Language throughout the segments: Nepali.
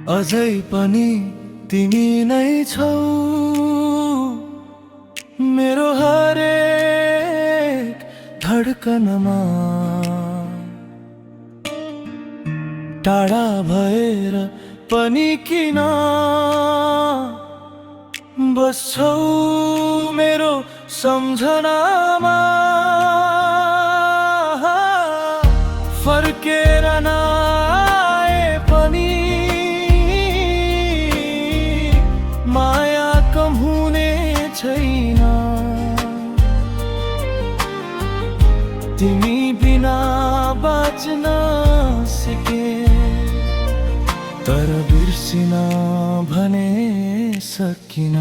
अझै पनि तिमी नै छौ मेरो हरेक धड्कनमा। टाढा भएर पनि किन बस्छौ मेरो सम्झनामा। फर्केर नआए पनि माया कम हुने छैन। तिमी बिना बाँच्न सिके तर बिर्सिन भने सकिन।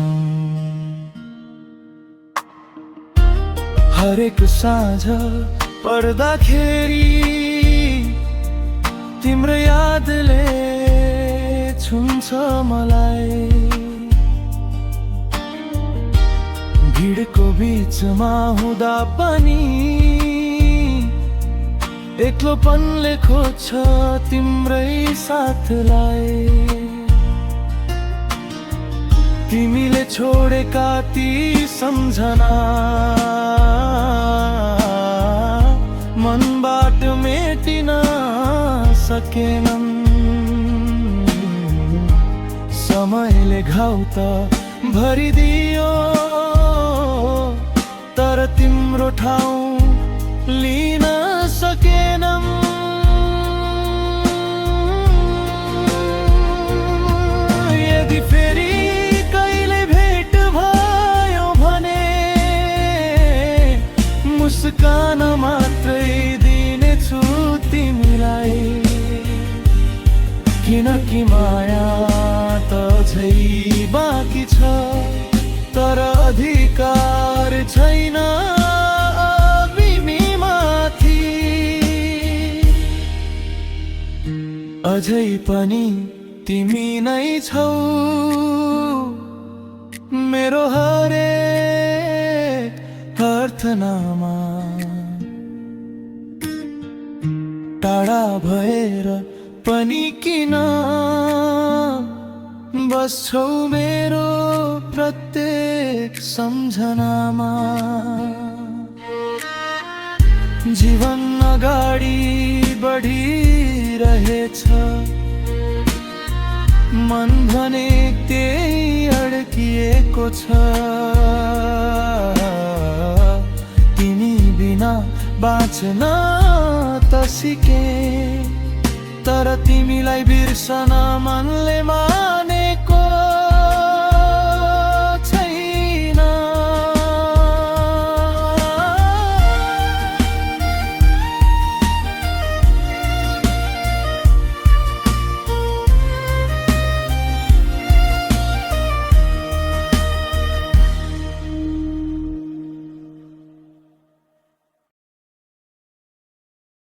हरेक साँझ पर्दाखेरि तिम्रो यादले छुन्छ मलाई। भिडको बीचमा हुँदा पनि एक्लोपनले खोज्छ तिम्रै साथलाई। तिमीले छोडेका ती सम्झना मनबाट मेटिन सकेनन्। समयले घाउ त भरिदियो तर तिम्रो ठाउँ लिन सकेनन्। यदि फेरि कहिले भेट भयो भने मुस्कान मात्रै दिनेछु तिमीलाई। किनकि माया त झै बाँकी छ तर अधिकार छैन बिमीमाथि। अझै पनि तिमी नै छौ मेरो हरेक प्रार्थनामा। टाढा भएर पनि किन बस्छौ मेरो प्रत्येक सम्झनामा। जीवन अगाडि बढिरहेछ मन भने त्यही अड्किएको छ। तिमी बिना बाँच्न त सिके तर तिमीलाई बिर्सन मन